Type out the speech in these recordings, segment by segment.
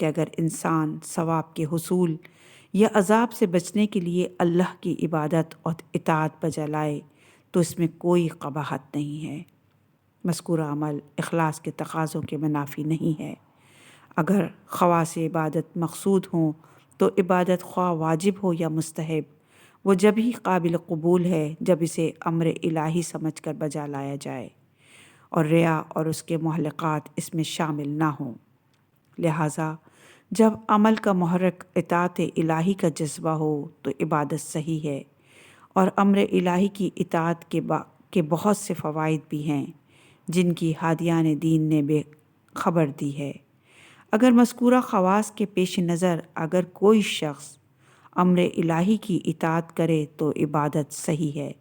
کہ اگر انسان ثواب کے حصول یا عذاب سے بچنے کے لیے اللہ کی عبادت اور اطاعت بجا لائے تو اس میں کوئی قباحت نہیں ہے۔ مذکورہ عمل اخلاص کے تقاضوں کے منافی نہیں ہے۔ اگر خواص عبادت مقصود ہوں تو عبادت خواہ واجب ہو یا مستحب، وہ جب ہی قابل قبول ہے جب اسے امر الہی سمجھ کر بجا لایا جائے اور ریا اور اس کے محلقات اس میں شامل نہ ہوں۔ لہٰذا جب عمل کا محرک اطاعت الہی کا جذبہ ہو تو عبادت صحیح ہے، اور امر الہی کی اطاعت کے بہت سے فوائد بھی ہیں جن کی ہادیان دین نے بے خبر دی ہے۔ اگر مذکورہ خواص کے پیش نظر اگر کوئی شخص امر الہی کی اطاعت کرے تو عبادت صحیح ہے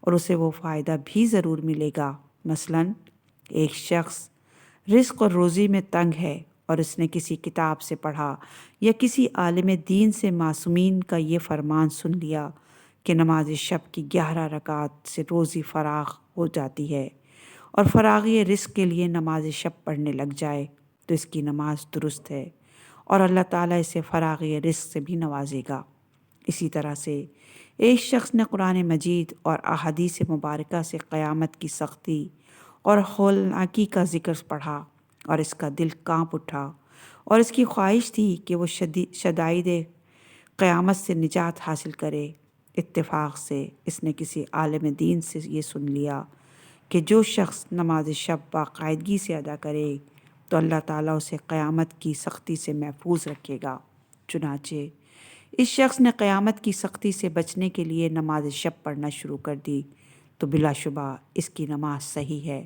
اور اسے وہ فائدہ بھی ضرور ملے گا۔ مثلاً ایک شخص رزق اور روزی میں تنگ ہے اور اس نے کسی کتاب سے پڑھا یا کسی عالم دین سے معصومین کا یہ فرمان سن لیا کہ نماز شب کی 11 رکعات سے روزی فراغ ہو جاتی ہے، اور فراغی رزق کے لیے نماز شب پڑھنے لگ جائے تو اس کی نماز درست ہے اور اللہ تعالیٰ اسے فراغی رزق سے بھی نوازے گا۔ اسی طرح سے ایک شخص نے قرآن مجید اور احادیث مبارکہ سے قیامت کی سختی اور ہولناکی کا ذکر پڑھا اور اس کا دل کانپ اٹھا اور اس کی خواہش تھی کہ وہ شدائد قیامت سے نجات حاصل کرے۔ اتفاق سے اس نے کسی عالم دین سے یہ سن لیا کہ جو شخص نماز شب باقاعدگی سے ادا کرے تو اللہ تعالیٰ اسے قیامت کی سختی سے محفوظ رکھے گا۔ چنانچہ اس شخص نے قیامت کی سختی سے بچنے کے لیے نماز شب پڑھنا شروع کر دی تو بلا شبہ اس کی نماز صحیح ہے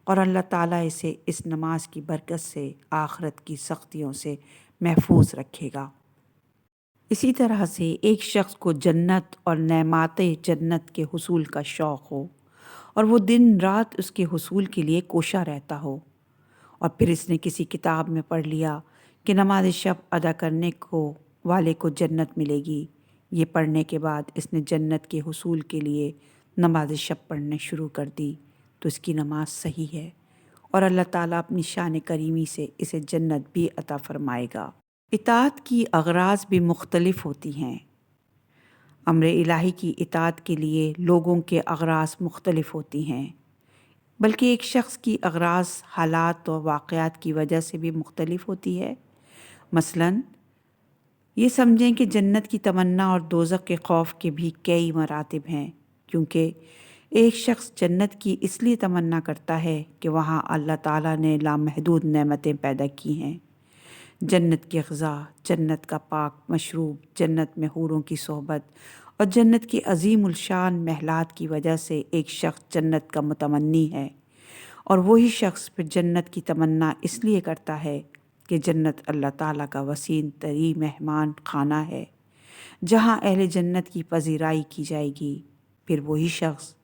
اور اللہ تعالیٰ اسے اس نماز کی برکت سے آخرت کی سختیوں سے محفوظ رکھے گا۔ اسی طرح سے ایک شخص کو جنت اور نعمات جنت کے حصول کا شوق ہو اور وہ دن رات اس کے حصول کے لیے کوشاں رہتا ہو، اور پھر اس نے کسی کتاب میں پڑھ لیا کہ نماز شب ادا کرنے والے کو جنت ملے گی۔ یہ پڑھنے کے بعد اس نے جنت کے حصول کے لیے نماز شب پڑھنے شروع کر دی تو اس کی نماز صحیح ہے اور اللہ تعالیٰ اپنی شان کریمی سے اسے جنت بھی عطا فرمائے گا۔ اطاعت کی اغراض بھی مختلف ہوتی ہیں۔ امر الہی کی اطاعت کے لیے لوگوں کے اغراض مختلف ہوتی ہیں، بلکہ ایک شخص کی اغراض حالات و واقعات کی وجہ سے بھی مختلف ہوتی ہے۔ مثلاً یہ سمجھیں کہ جنت کی تمنا اور دوزخ کے خوف کے بھی کئی مراتب ہیں، کیونکہ ایک شخص جنت کی اس لیے تمنا کرتا ہے کہ وہاں اللہ تعالیٰ نے لامحدود نعمتیں پیدا کی ہیں۔ جنت کی غذا، جنت کا پاک مشروب، جنت میں حوروں کی صحبت اور جنت کی عظیم الشان محلات کی وجہ سے ایک شخص جنت کا متمنی ہے، اور وہی شخص پھر جنت کی تمنا اس لیے کرتا ہے کہ جنت اللہ تعالیٰ کا وسیع تری مہمان خانہ ہے جہاں اہل جنت کی پذیرائی کی جائے گی۔ پھر وہی شخص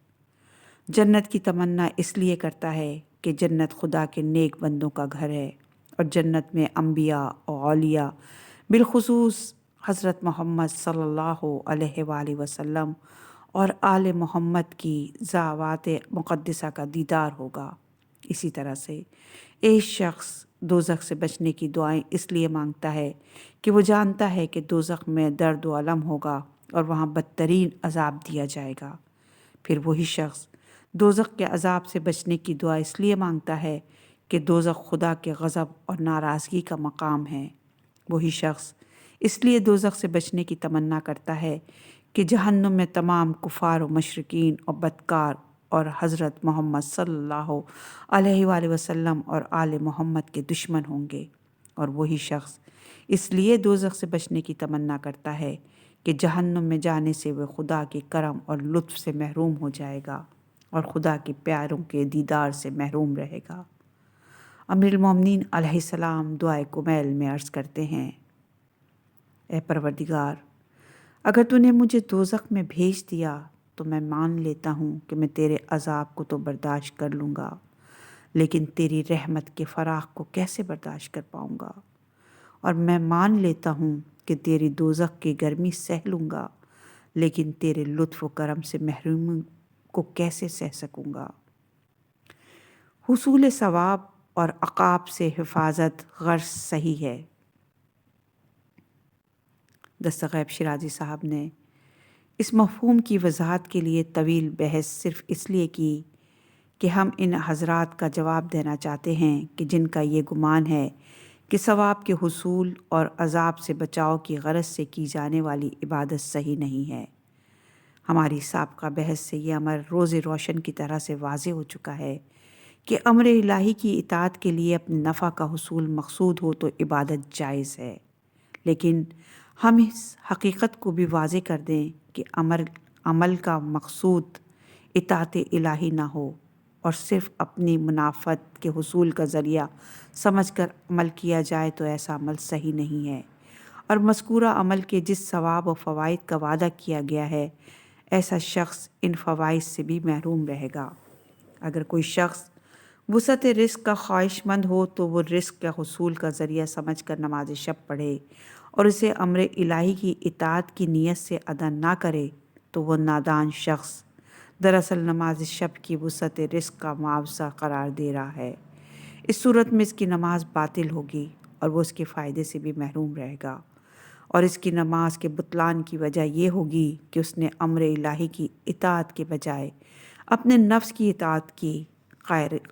جنت کی تمنا اس لیے کرتا ہے کہ جنت خدا کے نیک بندوں کا گھر ہے اور جنت میں انبیاء اور اولیاء بالخصوص حضرت محمد صلی اللہ علیہ وآلہ وسلم اور آل محمد کی ذوات مقدسہ کا دیدار ہوگا۔ اسی طرح سے ایک شخص دوزخ سے بچنے کی دعائیں اس لیے مانگتا ہے کہ وہ جانتا ہے کہ دوزخ میں درد و الم ہوگا اور وہاں بدترین عذاب دیا جائے گا۔ پھر وہی شخص دوزخ کے عذاب سے بچنے کی دعا اس لیے مانگتا ہے کہ دوزخ خدا کے غضب اور ناراضگی کا مقام ہے۔ وہی شخص اس لیے دوزخ سے بچنے کی تمنا کرتا ہے کہ جہنم میں تمام کفار و مشرکین اور بدکار اور حضرت محمد صلی اللہ علیہ وآلہ وسلم اور آل محمد کے دشمن ہوں گے۔ اور وہی شخص اس لیے دوزخ سے بچنے کی تمنا کرتا ہے کہ جہنم میں جانے سے وہ خدا کے کرم اور لطف سے محروم ہو جائے گا اور خدا کے پیاروں کے دیدار سے محروم رہے گا۔ امیر المومنین علیہ السلام دعائے کمیل میں عرض کرتے ہیں، اے پروردگار، اگر تو نے مجھے دوزخ میں بھیج دیا تو میں مان لیتا ہوں کہ میں تیرے عذاب کو تو برداشت کر لوں گا، لیکن تیری رحمت کے فراق کو کیسے برداشت کر پاؤں گا، اور میں مان لیتا ہوں کہ تیری دوزخ کی گرمی سہ لوں گا، لیکن تیرے لطف و کرم سے محروم کو کیسے سہ سکوں گا۔ حصول ثواب اور عقاب سے حفاظت غرض صحیح ہے، دستغیب شیرازی صاحب نے اس مفہوم کی وضاحت کے لیے طویل بحث صرف اس لیے کی کہ ہم ان حضرات کا جواب دینا چاہتے ہیں کہ جن کا یہ گمان ہے کہ ثواب کے حصول اور عذاب سے بچاؤ کی غرض سے کی جانے والی عبادت صحیح نہیں ہے۔ ہماری سابقہ بحث سے یہ امر روز روشن کی طرح سے واضح ہو چکا ہے کہ امر الہی کی اطاعت کے لیے اپنے نفع کا حصول مقصود ہو تو عبادت جائز ہے، لیکن ہم اس حقیقت کو بھی واضح کر دیں کہ عمل کا مقصود اطاعت الہی نہ ہو اور صرف اپنی منافعت کے حصول کا ذریعہ سمجھ کر عمل کیا جائے تو ایسا عمل صحیح نہیں ہے، اور مذکورہ عمل کے جس ثواب و فوائد کا وعدہ کیا گیا ہے ایسا شخص ان فوائد سے بھی محروم رہے گا۔ اگر کوئی شخص وسعت رزق کا خواہش مند ہو تو وہ رزق کا حصول کا ذریعہ سمجھ کر نماز شب پڑھے اور اسے امر الہی کی اطاعت کی نیت سے ادا نہ کرے تو وہ نادان شخص دراصل نماز شب کی وسعت رزق کا معاوضہ قرار دے رہا ہے۔ اس صورت میں اس کی نماز باطل ہوگی اور وہ اس کے فائدے سے بھی محروم رہے گا، اور اس کی نماز کے بطلان کی وجہ یہ ہوگی کہ اس نے امر الہی کی اطاعت کے بجائے اپنے نفس کی اطاعت کی۔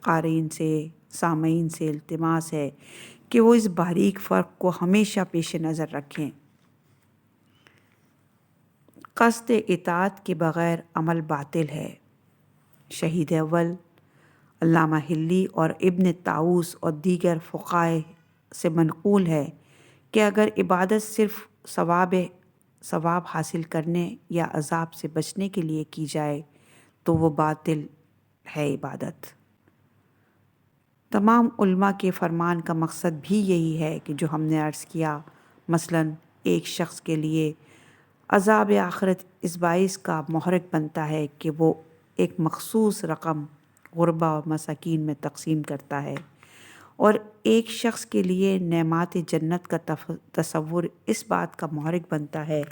قارئین سے، سامعین سے التماس ہے کہ وہ اس باریک فرق کو ہمیشہ پیش نظر رکھیں۔ قصد اطاعت کے بغیر عمل باطل ہے۔ شہید اول علامہ حلی اور ابن طاووس اور دیگر فقہاء سے منقول ہے کہ اگر عبادت صرف ثواب حاصل کرنے یا عذاب سے بچنے کے لیے کی جائے تو وہ باطل ہے عبادت۔ تمام علماء کے فرمان کا مقصد بھی یہی ہے کہ جو ہم نے عرض کیا، مثلاً ایک شخص کے لیے عذاب آخرت اس باعث کا محرک بنتا ہے کہ وہ ایک مخصوص رقم غربا اور مساکین میں تقسیم کرتا ہے، اور ایک شخص کے لیے نعمات جنت کا تصور اس بات کا محرک بنتا ہے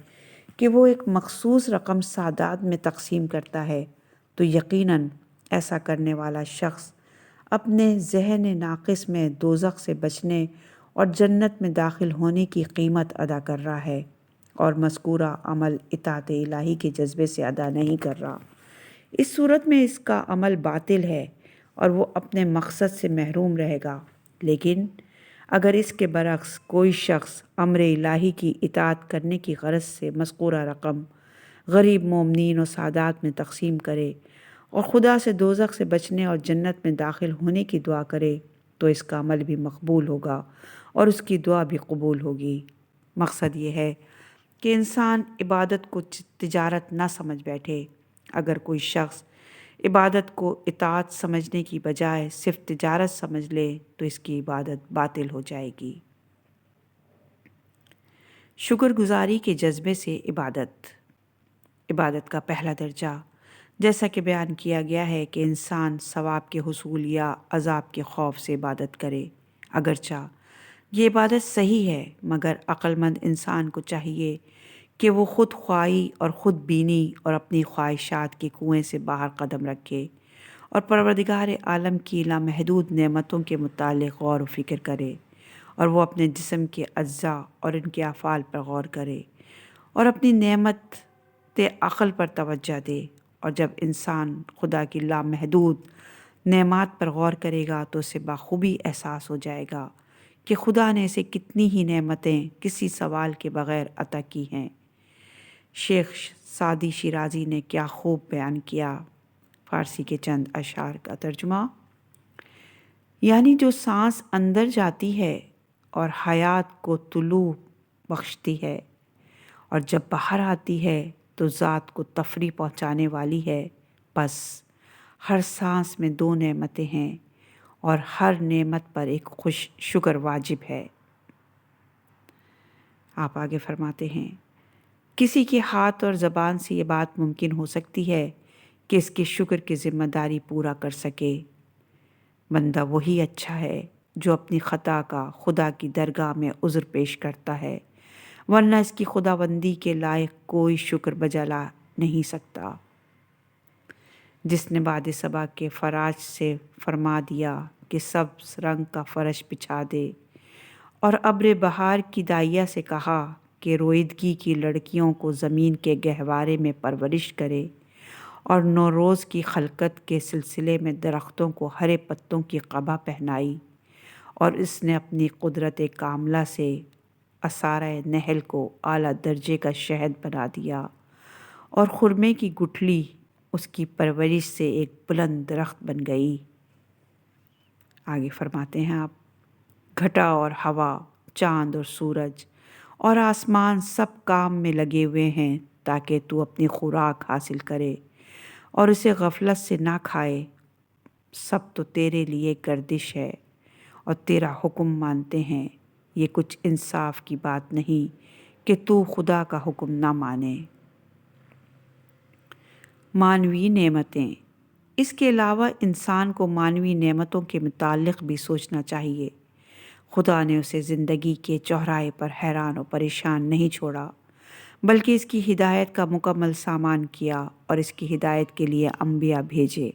کہ وہ ایک مخصوص رقم سادات میں تقسیم کرتا ہے، تو یقیناً ایسا کرنے والا شخص اپنے ذہن ناقص میں دوزخ سے بچنے اور جنت میں داخل ہونے کی قیمت ادا کر رہا ہے، اور مذکورہ عمل اطاعت الہی کے جذبے سے ادا نہیں کر رہا۔ اس صورت میں اس کا عمل باطل ہے اور وہ اپنے مقصد سے محروم رہے گا۔ لیکن اگر اس کے برعکس کوئی شخص امر الہی کی اطاعت کرنے کی غرض سے مذکورہ رقم غریب مومنین و سادات میں تقسیم کرے اور خدا سے دوزخ سے بچنے اور جنت میں داخل ہونے کی دعا کرے تو اس کا عمل بھی مقبول ہوگا اور اس کی دعا بھی قبول ہوگی۔ مقصد یہ ہے کہ انسان عبادت کو تجارت نہ سمجھ بیٹھے۔ اگر کوئی شخص عبادت کو اطاعت سمجھنے کی بجائے صرف تجارت سمجھ لے تو اس کی عبادت باطل ہو جائے گی۔ شکر گزاری کے جذبے سے عبادت کا پہلا درجہ، جیسا کہ بیان کیا گیا ہے کہ انسان ثواب کے حصول یا عذاب کے خوف سے عبادت کرے۔ اگرچہ یہ عبادت صحیح ہے، مگر عقل مند انسان کو چاہیے کہ وہ خود خواہی اور خود بینی اور اپنی خواہشات کے کنویں سے باہر قدم رکھے اور پروردگار عالم کی لامحدود نعمتوں کے متعلق غور و فکر کرے، اور وہ اپنے جسم کے اجزاء اور ان کے افعال پر غور کرے اور اپنی نعمت عقل پر توجہ دے۔ اور جب انسان خدا کی لامحدود نعمات پر غور کرے گا تو اسے بخوبی احساس ہو جائے گا کہ خدا نے اسے کتنی ہی نعمتیں کسی سوال کے بغیر عطا کی ہیں۔ شیخ سعدی شیرازی نے کیا خوب بیان کیا۔ فارسی کے چند اشعار کا ترجمہ: یعنی جو سانس اندر جاتی ہے اور حیات کو طلوع بخشتی ہے، اور جب باہر آتی ہے تو ذات کو تفریح پہنچانے والی ہے، بس ہر سانس میں دو نعمتیں ہیں اور ہر نعمت پر ایک شکر واجب ہے۔ آپ آگے فرماتے ہیں، کسی کے ہاتھ اور زبان سے یہ بات ممکن ہو سکتی ہے کہ اس کے شکر کی ذمہ داری پورا کر سکے۔ بندہ وہی اچھا ہے جو اپنی خطا کا خدا کی درگاہ میں عذر پیش کرتا ہے، ورنہ اس کی خداوندی کے لائق کوئی شکر بجا لا نہیں سکتا۔ جس نے باد صبا کے فراش سے فرما دیا کہ سبز رنگ کا فرش بچھا دے، اور ابر بہار کی دائیا سے کہا کہ کے رویدگی کی لڑکیوں کو زمین کے گہوارے میں پرورش کرے اور نوروز کی خلقت کے سلسلے میں درختوں کو ہرے پتوں کی قبا پہنائی، اور اس نے اپنی قدرت کاملہ سے اسارہ نحل کو اعلیٰ درجے کا شہد بنا دیا، اور خرمے کی گٹھلی اس کی پرورش سے ایک بلند درخت بن گئی۔ آگے فرماتے ہیں آپ، گھٹا اور ہوا، چاند اور سورج اور آسمان سب کام میں لگے ہوئے ہیں تاکہ تو اپنی خوراک حاصل کرے اور اسے غفلت سے نہ کھائے۔ سب تو تیرے لیے گردش ہے اور تیرا حکم مانتے ہیں۔ یہ کچھ انصاف کی بات نہیں کہ تو خدا کا حکم نہ مانے۔ مانوی نعمتیں۔ اس کے علاوہ انسان کو مانوی نعمتوں کے متعلق بھی سوچنا چاہیے۔ خدا نے اسے زندگی کے چوراہے پر حیران و پریشان نہیں چھوڑا، بلکہ اس کی ہدایت کا مکمل سامان کیا اور اس کی ہدایت کے لیے انبیاء بھیجے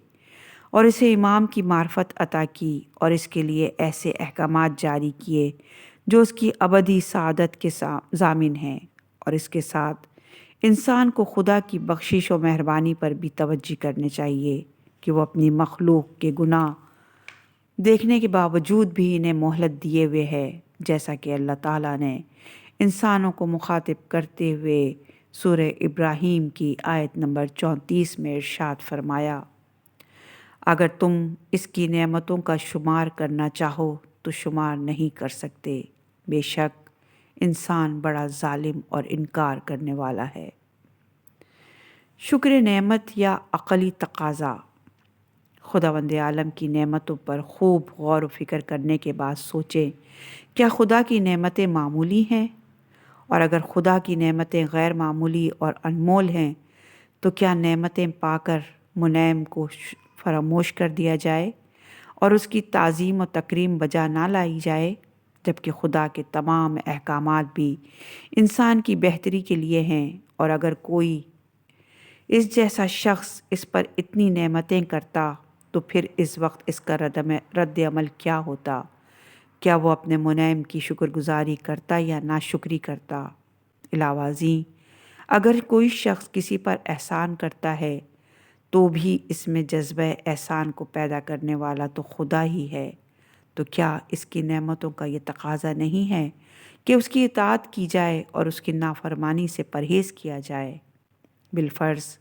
اور اسے امام کی معرفت عطا کی اور اس کے لیے ایسے احکامات جاری کیے جو اس کی ابدی سعادت کے ضامن ہیں، اور اس کے ساتھ انسان کو خدا کی بخشش و مہربانی پر بھی توجہ کرنی چاہیے کہ وہ اپنی مخلوق کے گناہ دیکھنے کے باوجود بھی انہیں مہلت دیے ہوئے ہے، جیسا کہ اللہ تعالیٰ نے انسانوں کو مخاطب کرتے ہوئے سورہ ابراہیم کی آیت نمبر 34 میں ارشاد فرمایا، اگر تم اس کی نعمتوں کا شمار کرنا چاہو تو شمار نہیں کر سکتے، بے شک انسان بڑا ظالم اور انکار کرنے والا ہے۔ شکر نعمت یا عقلی تقاضا۔ خداوند عالم کی نعمتوں پر خوب غور و فکر کرنے کے بعد سوچیں، کیا خدا کی نعمتیں معمولی ہیں؟ اور اگر خدا کی نعمتیں غیر معمولی اور انمول ہیں تو کیا نعمتیں پا کر منعم کو فراموش کر دیا جائے اور اس کی تعظیم و تکریم بجا نہ لائی جائے، جبکہ خدا کے تمام احکامات بھی انسان کی بہتری کے لیے ہیں؟ اور اگر کوئی اس جیسا شخص اس پر اتنی نعمتیں کرتا تو پھر اس وقت اس کا رد عمل کیا ہوتا؟ کیا وہ اپنے منعم کی شکر گزاری کرتا یا ناشکری کرتا؟ علاوہ ازیں اگر کوئی شخص کسی پر احسان کرتا ہے تو بھی اس میں جذبہ احسان کو پیدا کرنے والا تو خدا ہی ہے، تو کیا اس کی نعمتوں کا یہ تقاضا نہیں ہے کہ اس کی اطاعت کی جائے اور اس کی نافرمانی سے پرہیز کیا جائے؟ بالفرض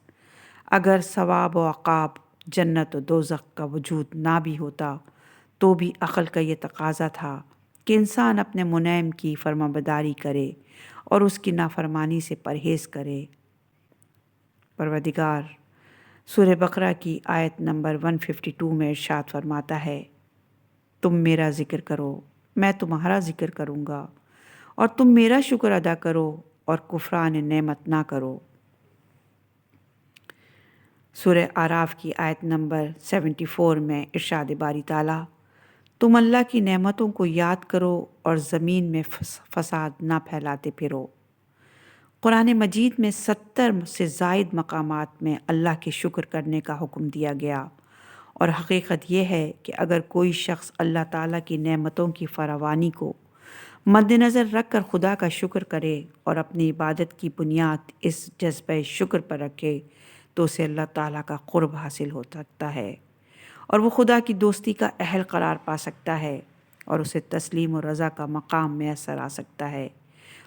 اگر ثواب و عقاب، جنت و دوزخ کا وجود نہ بھی ہوتا تو بھی عقل کا یہ تقاضا تھا کہ انسان اپنے منعم کی فرمانبرداری کرے اور اس کی نافرمانی سے پرہیز کرے۔ پروردگار سورہ بقرہ کی آیت نمبر 152 میں ارشاد فرماتا ہے، تم میرا ذکر کرو، میں تمہارا ذکر کروں گا، اور تم میرا شکر ادا کرو اور کفران نعمت نہ کرو۔ سورہ اعراف کی آیت نمبر 74 میں ارشاد باری تعالیٰ، تم اللہ کی نعمتوں کو یاد کرو اور زمین میں فساد نہ پھیلاتے پھرو۔ قرآن مجید میں 70 سے زائد مقامات میں اللہ کے شکر کرنے کا حکم دیا گیا، اور حقیقت یہ ہے کہ اگر کوئی شخص اللہ تعالیٰ کی نعمتوں کی فراوانی کو مد نظر رکھ کر خدا کا شکر کرے اور اپنی عبادت کی بنیاد اس جذبہ شکر پر رکھے تو اسے اللہ تعالیٰ کا قرب حاصل ہو سکتا ہے اور وہ خدا کی دوستی کا اہل قرار پا سکتا ہے، اور اسے تسلیم و رضا کا مقام میسر آ سکتا ہے،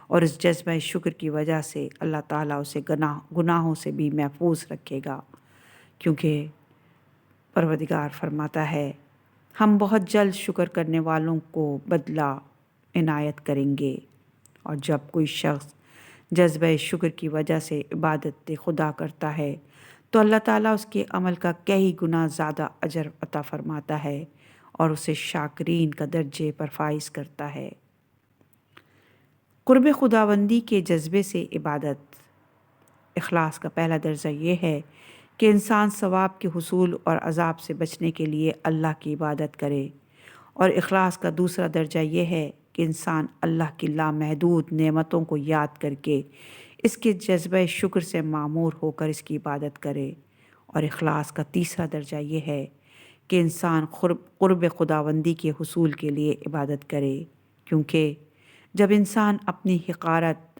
اور اس جذبہ شکر کی وجہ سے اللہ تعالیٰ اسے گناہوں سے بھی محفوظ رکھے گا، کیونکہ پروردگار فرماتا ہے، ہم بہت جلد شکر کرنے والوں کو بدلہ عنایت کریں گے۔ اور جب کوئی شخص جذبہ شکر کی وجہ سے عبادت خدا کرتا ہے تو اللہ تعالیٰ اس کے عمل کا کئی گنا زیادہ اجر عطا فرماتا ہے اور اسے شاکرین کا درجے پر فائز کرتا ہے۔ قرب خداوندی کے جذبے سے عبادت۔ اخلاص کا پہلا درجہ یہ ہے کہ انسان ثواب کے حصول اور عذاب سے بچنے کے لیے اللہ کی عبادت کرے، اور اخلاص کا دوسرا درجہ یہ ہے کہ انسان اللہ کی لامحدود نعمتوں کو یاد کر کے اس کے جذبہ شکر سے معمور ہو کر اس کی عبادت کرے، اور اخلاص کا تیسرا درجہ یہ ہے کہ انسان قرب خداوندی کے حصول کے لیے عبادت کرے، کیونکہ جب انسان اپنی حقارت،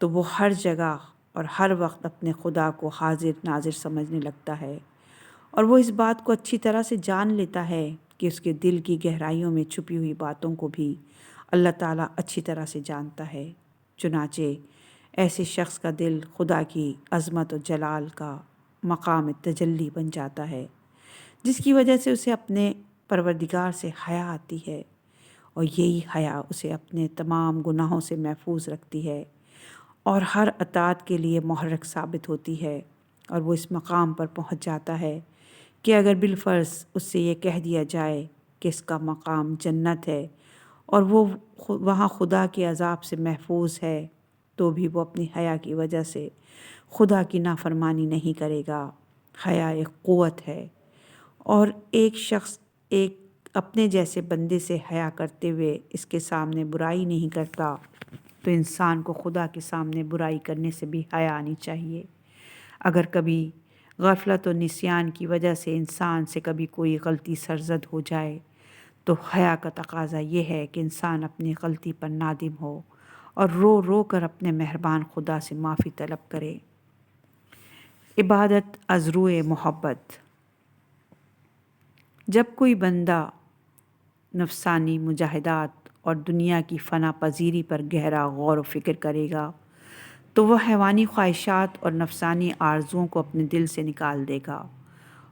تو وہ ہر جگہ اور ہر وقت اپنے خدا کو حاضر ناظر سمجھنے لگتا ہے، اور وہ اس بات کو اچھی طرح سے جان لیتا ہے کہ اس کے دل کی گہرائیوں میں چھپی ہوئی باتوں کو بھی اللہ تعالیٰ اچھی طرح سے جانتا ہے۔ چنانچہ ایسے شخص کا دل خدا کی عظمت و جلال کا مقام تجلی بن جاتا ہے، جس کی وجہ سے اسے اپنے پروردگار سے حیا آتی ہے، اور یہی حیا اسے اپنے تمام گناہوں سے محفوظ رکھتی ہے اور ہر اطاعت کے لیے محرک ثابت ہوتی ہے، اور وہ اس مقام پر پہنچ جاتا ہے کہ اگر بالفرض اس سے یہ کہہ دیا جائے کہ اس کا مقام جنت ہے اور وہ وہاں خدا کے عذاب سے محفوظ ہے، تو بھی وہ اپنی حیا کی وجہ سے خدا کی نافرمانی نہیں کرے گا۔ حیا ایک قوت ہے، اور ایک شخص ایک اپنے جیسے بندے سے حیا کرتے ہوئے اس کے سامنے برائی نہیں کرتا، تو انسان کو خدا کے سامنے برائی کرنے سے بھی حیا آنی چاہیے۔ اگر کبھی غفلت و نسیان کی وجہ سے انسان سے کبھی کوئی غلطی سرزد ہو جائے، تو حیا کا تقاضا یہ ہے کہ انسان اپنی غلطی پر نادم ہو اور رو رو کر اپنے مہربان خدا سے معافی طلب کرے۔ عبادت از روئے محبت۔ جب کوئی بندہ نفسانی مجاہدات اور دنیا کی فنا پذیری پر گہرا غور و فکر کرے گا، تو وہ حیوانی خواہشات اور نفسانی آرزوؤں کو اپنے دل سے نکال دے گا،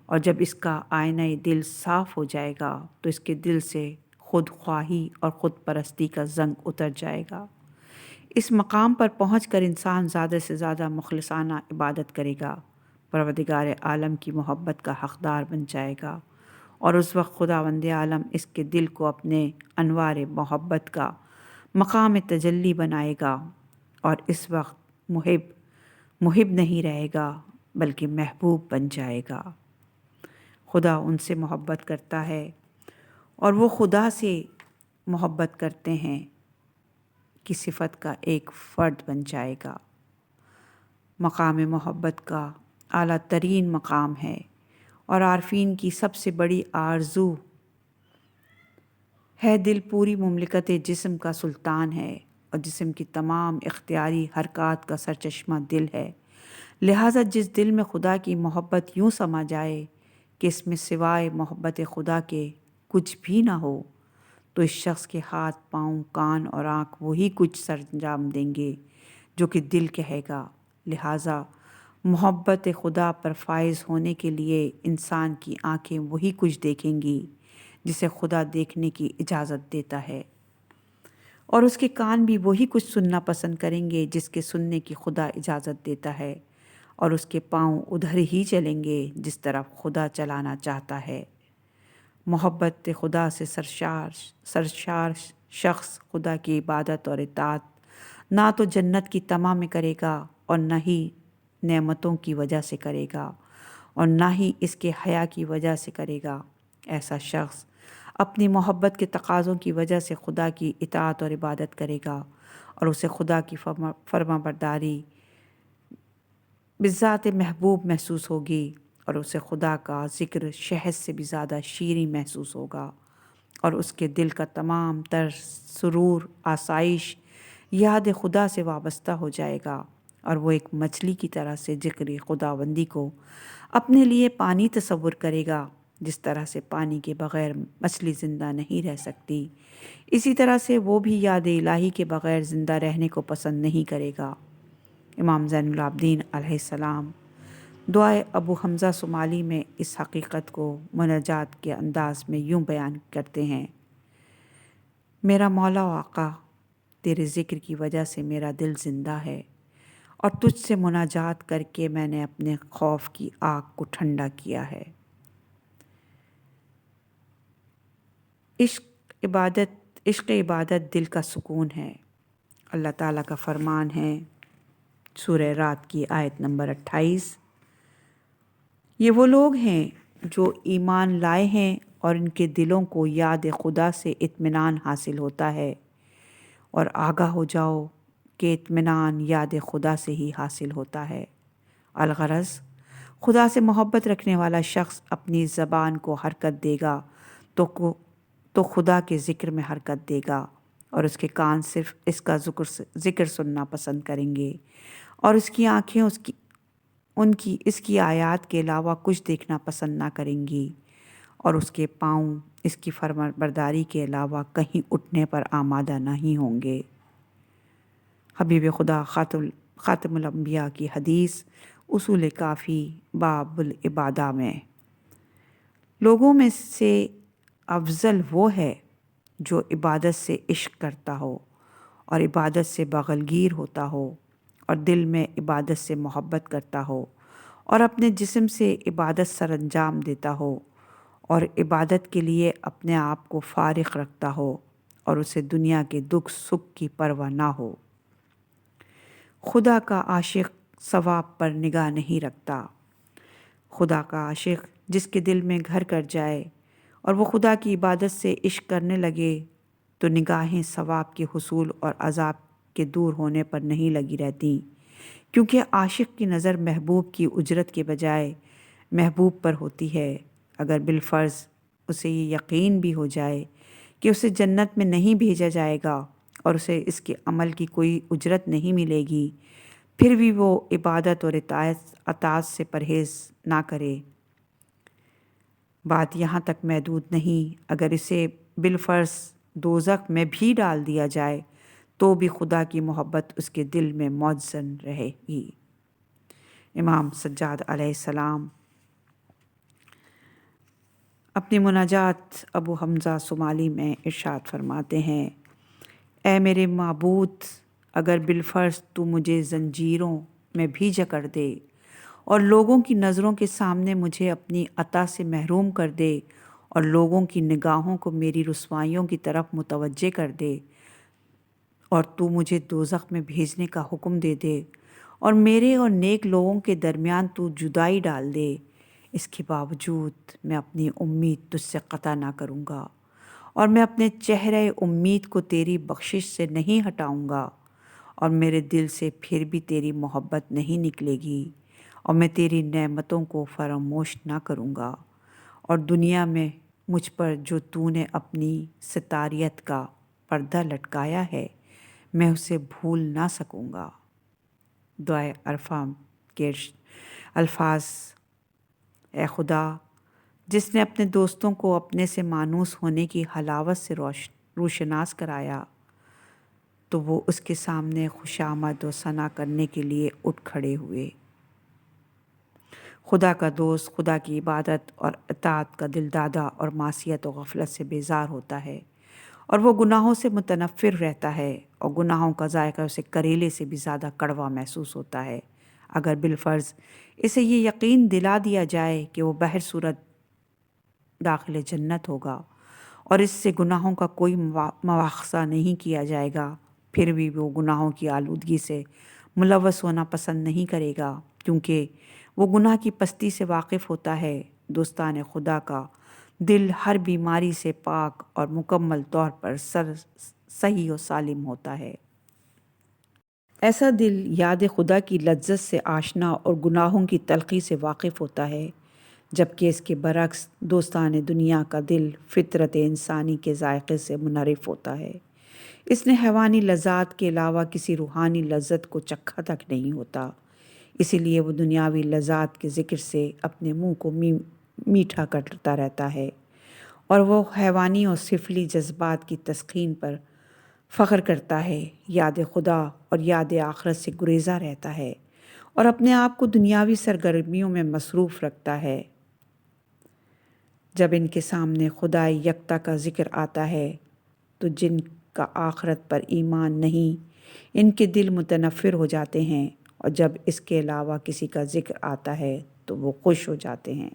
اور جب اس کا آئینہ دل صاف ہو جائے گا تو اس کے دل سے خود خواہی اور خود پرستی کا زنگ اتر جائے گا۔ اس مقام پر پہنچ کر انسان زیادہ سے زیادہ مخلصانہ عبادت کرے گا، پروردگار عالم کی محبت کا حقدار بن جائے گا، اور اس وقت خداوند عالم اس کے دل کو اپنے انوار محبت کا مقام تجلی بنائے گا، اور اس وقت محب نہیں رہے گا بلکہ محبوب بن جائے گا۔ خدا ان سے محبت کرتا ہے اور وہ خدا سے محبت کرتے ہیں کی صفت کا ایک فرد بن جائے گا۔ مقام محبت کا اعلیٰ ترین مقام ہے، اور عارفین کی سب سے بڑی آرزو ہے دل پوری مملکت جسم کا سلطان ہے، اور جسم کی تمام اختیاری حرکات کا سرچشمہ دل ہے۔ لہٰذا جس دل میں خدا کی محبت یوں سما جائے کہ اس میں سوائے محبت خدا کے کچھ بھی نہ ہو، تو اس شخص کے ہاتھ، پاؤں، کان اور آنکھ وہی کچھ سر انجام دیں گے جو کہ دل کہے گا۔ لہٰذا محبت خدا پر فائز ہونے کے لیے انسان کی آنکھیں وہی کچھ دیکھیں گی جسے خدا دیکھنے کی اجازت دیتا ہے، اور اس کے کان بھی وہی کچھ سننا پسند کریں گے جس کے سننے کی خدا اجازت دیتا ہے، اور اس کے پاؤں ادھر ہی چلیں گے جس طرف خدا چلانا چاہتا ہے۔ محبت خدا سے سرشار شخص خدا کی عبادت اور اطاعت نہ تو جنت کی طمع میں کرے گا اور نہ ہی نعمتوں کی وجہ سے کرے گا، اور نہ ہی اس کے حیا کی وجہ سے کرے گا۔ ایسا شخص اپنی محبت کے تقاضوں کی وجہ سے خدا کی اطاعت اور عبادت کرے گا، اور اسے خدا کی فرما برداری بذات محبوب محسوس ہوگی، اور اسے خدا کا ذکر شہد سے بھی زیادہ شیریں محسوس ہوگا، اور اس کے دل کا تمام تر سرور، آسائش یاد خدا سے وابستہ ہو جائے گا، اور وہ ایک مچھلی کی طرح سے ذکر خداوندی کو اپنے لیے پانی تصور کرے گا۔ جس طرح سے پانی کے بغیر مچھلی زندہ نہیں رہ سکتی، اسی طرح سے وہ بھی یاد الہی کے بغیر زندہ رہنے کو پسند نہیں کرے گا۔ امام زین العابدین علیہ السلام دعائے ابو حمزہ صومالی میں اس حقیقت کو مناجات کے انداز میں یوں بیان کرتے ہیں: میرا مولا و آقا، تیرے ذکر کی وجہ سے میرا دل زندہ ہے، اور تجھ سے مناجات کر کے میں نے اپنے خوف کی آگ کو ٹھنڈا کیا ہے۔ عشق عبادت دل کا سکون ہے۔ اللہ تعالیٰ کا فرمان ہے، سورہ رات کی آیت نمبر 28، یہ وہ لوگ ہیں جو ایمان لائے ہیں اور ان کے دلوں کو یاد خدا سے اطمینان حاصل ہوتا ہے، اور آگاہ ہو جاؤ کہ اطمینان یاد خدا سے ہی حاصل ہوتا ہے۔ الغرض خدا سے محبت رکھنے والا شخص اپنی زبان کو حرکت دے گا تو خدا کے ذکر میں حرکت دے گا، اور اس کے کان صرف اس کا ذکر سننا پسند کریں گے، اور اس کی آنکھیں اس کی آیات کے علاوہ کچھ دیکھنا پسند نہ کریں گی، اور اس کے پاؤں اس کی فرما برداری کے علاوہ کہیں اٹھنے پر آمادہ نہیں ہوں گے۔ حبیب خدا خاتم الانبیاء کی حدیث اصول کافی باب العبادہ میں، لوگوں میں سے افضل وہ ہے جو عبادت سے عشق کرتا ہو اور عبادت سے بغلگیر ہوتا ہو اور دل میں عبادت سے محبت کرتا ہو اور اپنے جسم سے عبادت سر انجام دیتا ہو اور عبادت کے لیے اپنے آپ کو فارغ رکھتا ہو اور اسے دنیا کے دکھ سکھ کی پرواہ نہ ہو۔ خدا کا عاشق ثواب پر نگاہ نہیں رکھتا۔ خدا کا عاشق جس کے دل میں گھر کر جائے اور وہ خدا کی عبادت سے عشق کرنے لگے تو نگاہیں ثواب کے حصول اور عذاب کے دور ہونے پر نہیں لگی رہتی، کیونکہ عاشق کی نظر محبوب کی اجرت کے بجائے محبوب پر ہوتی ہے۔ اگر بالفرض اسے یہ یقین بھی ہو جائے کہ اسے جنت میں نہیں بھیجا جائے گا اور اسے اس کے عمل کی کوئی اجرت نہیں ملے گی، پھر بھی وہ عبادت اور اطاعت سے پرہیز نہ کرے۔ بات یہاں تک محدود نہیں، اگر اسے بالفرض دوزخ میں بھی ڈال دیا جائے تو بھی خدا کی محبت اس کے دل میں موجزن رہے گی۔ امام سجاد علیہ السلام اپنی مناجات ابو حمزہ صومالی میں ارشاد فرماتے ہیں، اے میرے معبود، اگر بالفرض تو مجھے زنجیروں میں بھی جکڑ دے اور لوگوں کی نظروں کے سامنے مجھے اپنی عطا سے محروم کر دے اور لوگوں کی نگاہوں کو میری رسوائیوں کی طرف متوجہ کر دے اور تو مجھے دوزخ میں بھیجنے کا حکم دے دے اور میرے اور نیک لوگوں کے درمیان تو جدائی ڈال دے، اس کے باوجود میں اپنی امید تجھ سے قطع نہ کروں گا اور میں اپنے چہرے امید کو تیری بخشش سے نہیں ہٹاؤں گا، اور میرے دل سے پھر بھی تیری محبت نہیں نکلے گی، اور میں تیری نعمتوں کو فراموش نہ کروں گا، اور دنیا میں مجھ پر جو تو نے اپنی ستاریت کا پردہ لٹکایا ہے میں اسے بھول نہ سکوں گا۔ دعائے عرفہ کے الفاظ، اے خدا، جس نے اپنے دوستوں کو اپنے سے مانوس ہونے کی حلاوت سے روشناس کرایا تو وہ اس کے سامنے خوشامد و ثنا کرنے کے لیے اٹھ کھڑے ہوئے۔ خدا کا دوست خدا کی عبادت اور اطاعت کا دل دادا اور معصیت و غفلت سے بیزار ہوتا ہے، اور وہ گناہوں سے متنفر رہتا ہے، اور گناہوں کا ذائقہ اسے کریلے سے بھی زیادہ کڑوا محسوس ہوتا ہے۔ اگر بالفرض اسے یہ یقین دلا دیا جائے کہ وہ بہر صورت داخل جنت ہوگا اور اس سے گناہوں کا کوئی مواخذہ نہیں کیا جائے گا، پھر بھی وہ گناہوں کی آلودگی سے ملوث ہونا پسند نہیں کرے گا، کیونکہ وہ گناہ کی پستی سے واقف ہوتا ہے۔ دوستان خدا کا دل ہر بیماری سے پاک اور مکمل طور پر صحیح و سالم ہوتا ہے۔ ایسا دل یاد خدا کی لذت سے آشنا اور گناہوں کی تلخی سے واقف ہوتا ہے، جبکہ اس کے برعکس دوستان دنیا کا دل فطرت انسانی کے ذائقے سے منحرف ہوتا ہے۔ اس نے حیوانی لذات کے علاوہ کسی روحانی لذت کو چکھا تک نہیں ہوتا، اسی لیے وہ دنیاوی لذات کے ذکر سے اپنے منہ کو میٹھا کرتا رہتا ہے، اور وہ حیوانی اور سفلی جذبات کی تسکین پر فخر کرتا ہے، یاد خدا اور یاد آخرت سے گریزاں رہتا ہے اور اپنے آپ کو دنیاوی سرگرمیوں میں مصروف رکھتا ہے۔ جب ان کے سامنے خدا یکتا کا ذکر آتا ہے تو جن کا آخرت پر ایمان نہیں، ان کے دل متنفر ہو جاتے ہیں، اور جب اس کے علاوہ کسی کا ذکر آتا ہے تو وہ خوش ہو جاتے ہیں۔